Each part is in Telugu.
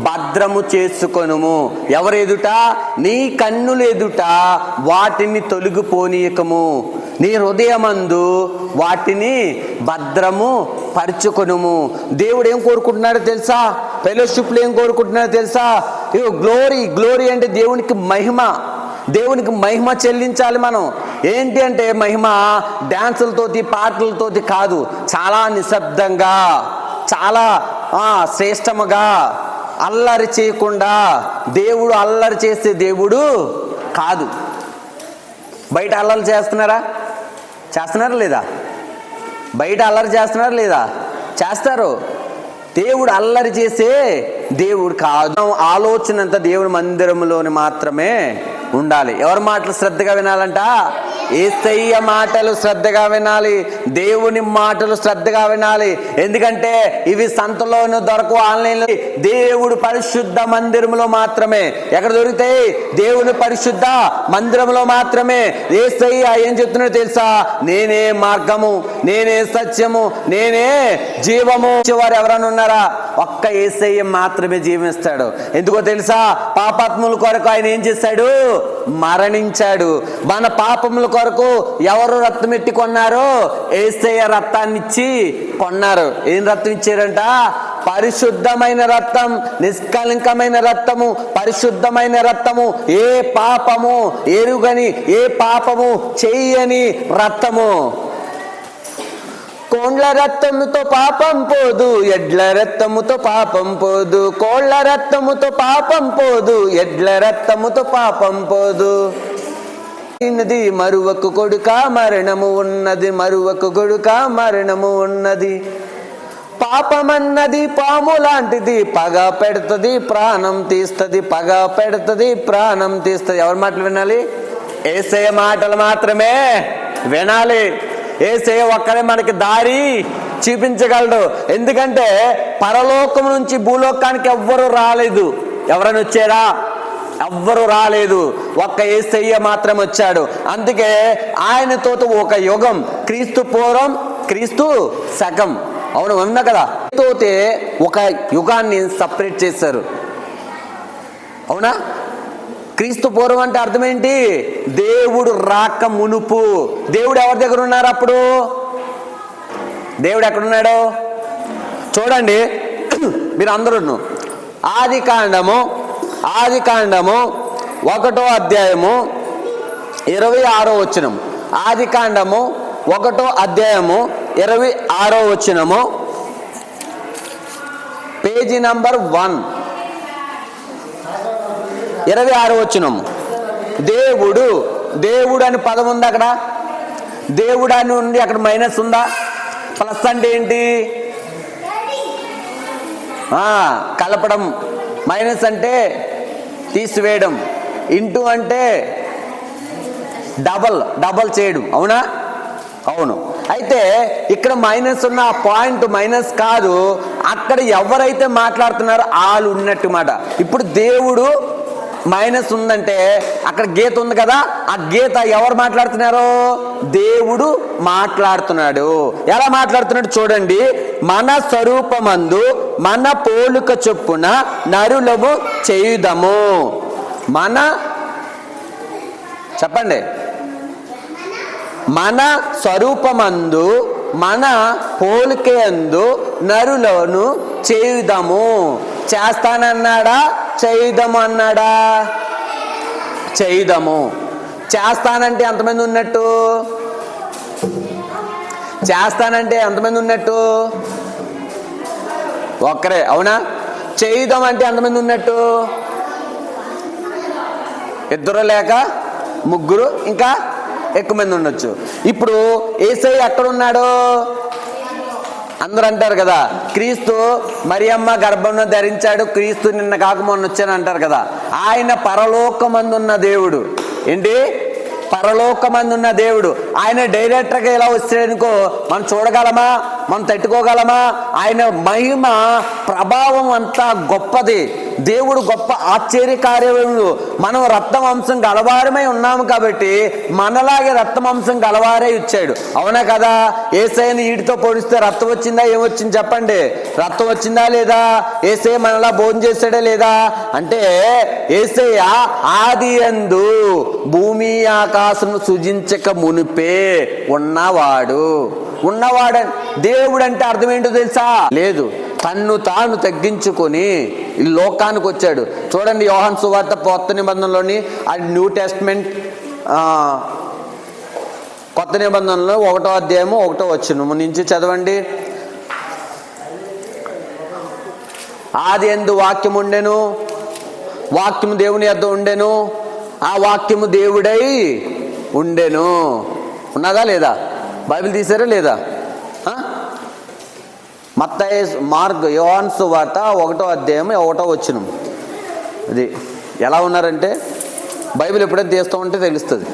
భద్రము చేసుకొనుము. ఎవరు ఎదుట? నీ కన్నులు ఎదుట వాటిని తొలగిపోనీయకము, నీ హృదయమందు వాటిని భద్రము పరుచుకొనుము. దేవుడు ఏం కోరుకుంటున్నాడో తెలుసా? ఫెలోషిప్లో ఏం కోరుకుంటున్నాడో తెలుసా? గ్లోరీ అంటే దేవునికి మహిమ. దేవునికి మహిమ చెల్లించాలి మనం. ఏంటి అంటే మహిమ డ్యాన్సులతోటి పాటలతోటి కాదు, చాలా నిశ్శబ్దంగా, చాలా శ్రేష్టముగా, అల్లరి చేయకుండా. దేవుడు అల్లరి చేసే దేవుడు కాదు. బయట అల్లరి చేస్తున్నారా లేదా? బయట అల్లరి చేస్తున్నారా లేదా? చేస్తారు. దేవుడు అల్లరి చేసే దేవుడు కాదు. ఆలోచన అంతా దేవుడి మందిరంలోని మాత్రమే ఉండాలి. ఎవరి మాటలు శ్రద్ధగా వినాలంట? యేసయ్య మాటలు శ్రద్ధగా వినాలి, దేవుని మాటలు శ్రద్ధగా వినాలి. ఎందుకంటే ఇవి సంతలోనూ దొరకవు, ఆన్లైన్లో. దేవుడు పరిశుద్ధ మందిరంలో మాత్రమే. ఎక్కడ దొరుకుతాయి? దేవుని పరిశుద్ధ మందిరంలో మాత్రమే. యేసయ్య ఏం చెప్తున్నాడో తెలుసా? నేనే మార్గము, నేనే సత్యము, నేనే జీవము. వారు ఎవరైనా ఉన్నారా? ఒక్క యేసయ్య మాత్రమే జీవిస్తాడు. ఎందుకో తెలుసా? పాపాత్ముల కొరకు ఆయన ఏం చేశాడు? మరణించాడు. మన పాపముల కొరకు ఎవరు రక్తం ఎట్టి కొన్నారో? యేసయ్య రక్తాన్ని ఇచ్చి కొన్నారు. ఏం రక్తం ఇచ్చారంట? పరిశుద్ధమైన రక్తం, నిష్కలంకమైన రక్తము, పరిశుద్ధమైన రక్తము. ఏ పాపము ఎరుగని, ఏ పాపము చెయ్యని రక్తము. కోళ్ళ రక్తముతో పాపం పోదు, ఎడ్ల రక్తముతో పాపం పోదు. కోళ్ళ రక్తముతో పాపం పోదు, ఎడ్ల రక్తముతో పాపం పోదు. ఉన్నది మరువకు కొడుక మరణము ఉన్నది, మరువకు కొడుక మరణము ఉన్నది. పాపమన్నది పాము లాంటిది, పగ పెడుతుంది ప్రాణం తీస్తుంది, పగ పెడుతుంది ప్రాణం తీస్తుంది. ఎవరి మాటలు వినాలి? యేసయ్య మాటలు మాత్రమే వినాలి. యేసయ్య ఒక్కడే మనకి దారి చూపించగలడు. ఎందుకంటే పరలోకం నుంచి భూలోకానికి ఎవ్వరు రాలేదు. ఎవరైనా వచ్చారా? ఎవ్వరు రాలేదు. ఒక్క యేసయ్య మాత్రం వచ్చాడు. అందుకే ఆయనతో ఒక యుగం, క్రీస్తు పూర్వం, క్రీస్తు శకం. అవును, ఉన్నా కదా? తోటే ఒక యుగాన్ని సపరేట్ చేశారు. అవునా? క్రీస్తు పూర్వం అంటే అర్థం ఏంటి? దేవుడు రాక మునుపు. దేవుడు ఎవరి దగ్గర ఉన్నారు అప్పుడు? దేవుడు ఎక్కడున్నాడు చూడండి. మీరు అందరూ ఆది కాండము 1వ అధ్యాయము 26వ వచనం. ఆది కాండము 1వ అధ్యాయము 26వ వచనము, పేజీ నంబర్ 1, 26వ వచనం. దేవుడు అని పదం ఉంది అక్కడ. దేవుడు అని ఉంది, అక్కడ మైనస్ ఉందా? ప్లస్ అంటే ఏంటి? కలపడం. మైనస్ అంటే తీసివేయడం. ఇంటూ అంటే డబల్ చేయడం. అవునా? అవును. అయితే ఇక్కడ మైనస్ ఉన్న ఆ పాయింట్ మైనస్ కాదు, అక్కడ ఎవరైతే మాట్లాడుతున్నారో వాళ్ళు ఉన్నట్టు మాట. ఇప్పుడు దేవుడు మైనస్ ఉందంటే అక్కడ గీత ఉంది కదా, ఆ గీత ఎవరు మాట్లాడుతున్నారు? దేవుడు మాట్లాడుతున్నాడు. ఎలా మాట్లాడుతున్నాడు చూడండి. మన స్వరూపమందు మన పోలిక చొప్పున నరులము చేయుదము. చెప్పండి. మన స్వరూపమందు మన పోలికయందు నరులను చేయుదము. చేస్తానన్నాడా? చేయుదము అన్నాడా? చేయుదము. చేస్తానంటే ఎంతమంది ఉన్నట్టు? చేస్తానంటే ఎంతమంది ఉన్నట్టు? ఒక్కరే. అవునా? చేయుదాం అంటే ఎంతమంది ఉన్నట్టు? ఇద్దరు లేక ముగ్గురు, ఇంకా ఎక్కువ మంది ఉండొచ్చు. ఇప్పుడు యేసయ్య ఎక్కడున్నాడు? అందరూ అంటారు కదా, క్రీస్తు మరియమ్మ గర్భంలో ధరించాడు, క్రీస్తు నిన్న కాక మొన్న వచ్చాను అంటారు కదా. ఆయన పరలోకమందున్న దేవుడు. ఏంటి? పరలోకమందున్న దేవుడు. ఆయన డైరెక్టర్గా ఇలా వచ్చాడనుకో మనం చూడగలమా? మనం తట్టుకోగలమా? ఆయన మహిమ ప్రభావం అంతా గొప్పది. దేవుడు గొప్ప ఆశ్చర్య కార్యములు, మనం రక్తమాంసం గలవారమై ఉన్నాము కాబట్టి మనలాగే రక్తమాంసం గలవారే ఇచ్చాడు. అవునా కదా? యేసయ్యని వీటితో పోలిస్తే రక్తం వచ్చిందా, ఏమొచ్చింది చెప్పండి? రక్తం వచ్చిందా లేదా? యేసయ్య మనలా భోజనం చేశాడా లేదా? అంటే యేసయ్య ఆదియందు భూమి ఆకాశము సృజించక మునిపే ఉన్నవాడు. దేవుడు అంటే అర్థం ఏంటో తెలుసా? లేదు, తన్ను తాను తగ్గించుకొని ఈ లోకానికి వచ్చాడు. చూడండి, యోహాను సువార్త కొత్త నిబంధనలోని అది న్యూ టెస్ట్మెంట్ కొత్త నిబంధనలో 1వ అధ్యాయము 1వ వచనం నుంచి చదవండి. ఆదియందు వాక్యం ఉండెను, వాక్యము దేవుని యొద్ద ఉండెను, ఆ వాక్యము దేవుడై ఉండెను. ఉన్నదా లేదా? బైబిల్ తీసారా లేదా? మత్తయి, మార్క్, యోహాను సువార్త 1వ అధ్యాయం 1వ వచనం. అది ఎలా ఉన్నారంటే బైబిల్ ఎప్పుడైతే తీస్తూ ఉంటే తెలుస్తుంది.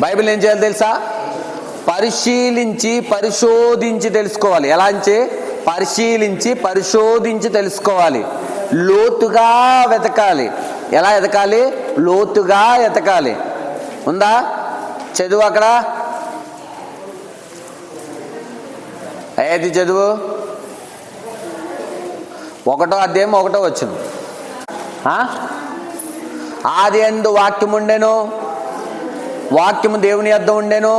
బైబిల్ ఏం చేయాలి తెలుసా? పరిశీలించి పరిశోధించి తెలుసుకోవాలి. ఎలా అంటే పరిశీలించి పరిశోధించి తెలుసుకోవాలి, లోతుగా వెతకాలి. ఎలా ఎతకాలి? లోతుగా ఎతకాలి. ఉందా? చదువు అక్కడ, ఏది చదువు? 1వ అధ్యాయం 1వ వచనం. ఆదియందు వాక్యం ఉండెను, వాక్యము దేవుని యొద్ద ఉండెను,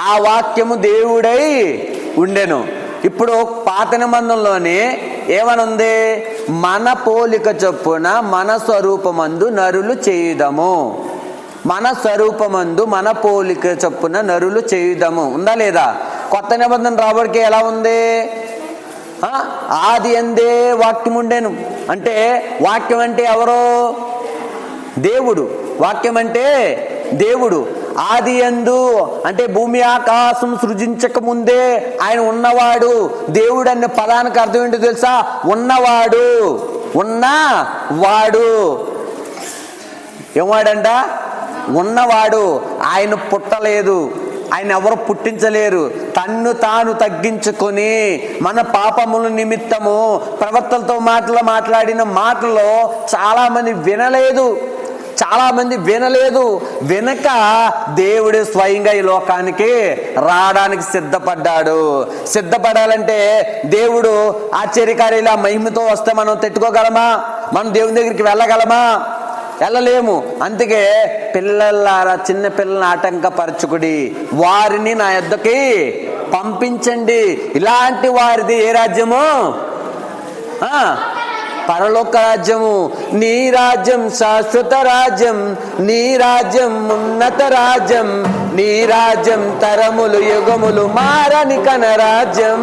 ఆ వాక్యము దేవుడై ఉండెను. ఇప్పుడు పాత నిబంధనలోనే ఏమనుంది? మన పోలిక చొప్పున మన స్వరూపమందు నరులు చేయుదము. మన స్వరూపమందు మన పోలిక చొప్పున నరులు చేయుదము. ఉందా లేదా? కొత్త నిబంధన రాబడికి ఎలా ఉంది? ఆది అందే వాక్యం ఉండెను అంటే వాక్యం అంటే ఎవరో? దేవుడు. వాక్యం అంటే దేవుడు. ఆది యందు అంటే భూమి ఆకాశం సృజించక ముందే ఆయన ఉన్నవాడు. దేవుడు అనే పదానికి అర్థం ఏంటో తెలుసా? ఉన్నవాడు, ఉన్నవాడు. ఏమాడంట? ఉన్నవాడు. ఆయన పుట్టలేదు, ఆయన ఎవరు పుట్టించలేరు. తన్ను తాను తగ్గించుకొని మన పాపముల నిమిత్తము ప్రవక్తలతో మాట్లాడిన మాటలో చాలామంది వినలేదు. వెనక దేవుడు స్వయంగా ఈ లోకానికి రావడానికి సిద్ధపడాలంటే దేవుడు ఆశ్చర్యకార్యాలు మహిమతో వస్తే మనం తట్టుకోగలమా? మనం దేవుని దగ్గరికి వెళ్ళగలమా? వెళ్ళలేము. అందుకే పిల్లలారా, చిన్న పిల్లల్ని ఆటంకపరచుకుడి, వారిని నా యొద్దకి పంపించండి. ఇలాంటి వారిది ఏ రాజ్యము? పరలోక రాజ్యము. నీ రాజ్యం శాశ్వత రాజ్యం, నీ రాజ్యం ఉన్నత రాజ్యం, నీ రాజ్యం తరములు యుగములు మారని కన రాజ్యం.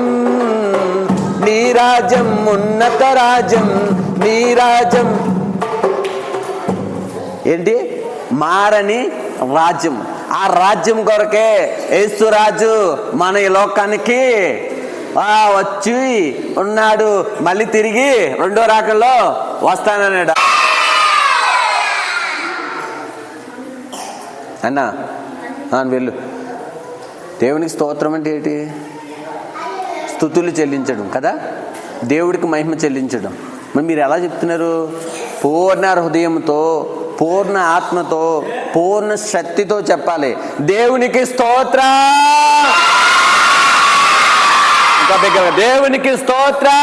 నీ రాజ్యం ఉన్నత రాజ్యం, నీ రాజ్యం ఏంటి? మారని రాజ్యం. ఆ రాజ్యం కొరకే యేసు రాజు మన ఈ లోకానికి వచ్చి ఉన్నాడు. మళ్ళీ తిరిగి రెండో రాకల్లో వస్తానన్నాడు. అన్నా వెళ్ళు. దేవునికి స్తోత్రం అంటే ఏంటి? స్తుతులు చెల్లించడం కదా, దేవుడికి మహిమ చెల్లించడం. మరి మీరు ఎలా చెప్తున్నారు? పూర్ణ హృదయంతో, పూర్ణ ఆత్మతో, పూర్ణ శక్తితో చెప్పాలి. దేవునికి స్తోత్రం. ఇంకా దగ్గర దేవునికి స్తోత్రం.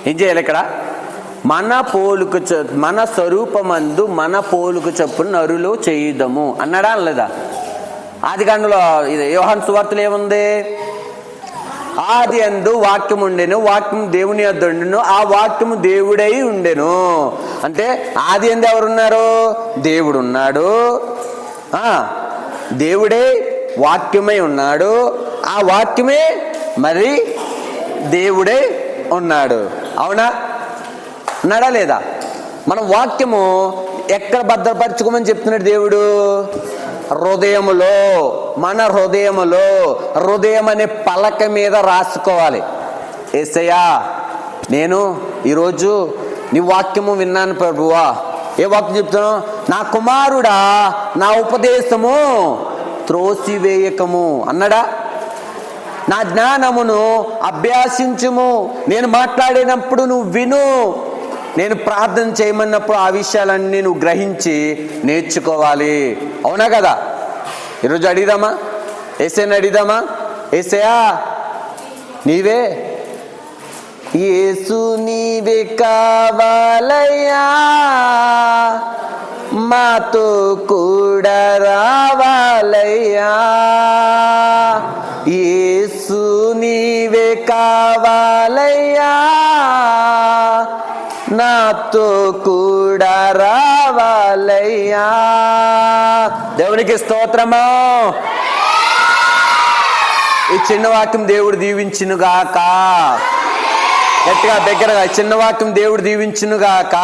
ఏం చేయాలి ఇక్కడ? మన స్వరూపమందు మన పోలుకు చొప్పున నరులు చేయుదము అన్నాడా లేదా? ఆదికాండలో యోహాను సువార్తలో ఏముంది? ఆది యందు వాక్యం ఉండెను, వాక్యం దేవుని యొద్ద ఉండెను, ఆ వాక్యము దేవుడై ఉండెను. అంటే ఆది యందు ఎవరున్నారు? దేవుడు ఉన్నాడు. దేవుడే వాక్యమై ఉన్నాడు, ఆ వాక్యమే మరి దేవుడే ఉన్నాడు. అవునా? ఉన్నాడా లేదా? మన వాక్యము ఎక్కడ భద్రపరచుకోమని చెప్తున్నాడు దేవుడు? హృదయములో. మన హృదయములో, హృదయం అనే పలక మీద రాసుకోవాలి. యేసయ్యా, నేను ఈరోజు నీ వాక్యము విన్నాను ప్రభువా. ఏ వాక్యం చెప్తున్నావు? నా కుమారుడా, నా ఉపదేశము త్రోసివేయకము అన్నాడా? నా జ్ఞానమును అభ్యాసించుము. నేను మాట్లాడినప్పుడు నువ్వు విను, నేను ప్రార్థన చేయమన్నప్పుడు ఆ విషయాలన్నీ నువ్వు గ్రహించి నేర్చుకోవాలి. అవునా కదా? ఈరోజు అడిగిదామా? యేసయ్యని అడిగిదామా? యేసయ్యా నీవే, యేసు నీవే కావాలయ్యా, మాతో కూడా రావాలయ్యా. యేసు నీవే కావాలయ్యా, నాతో కూడా రావాలయ్యా. దేవునికి స్తోత్రము. ఈ చిన్న వాక్యం దేవుడు దీవించునుగాక. గట్టిగా దగ్గరగా చిన్న వాక్యం దేవుడు దీవించునుగాక.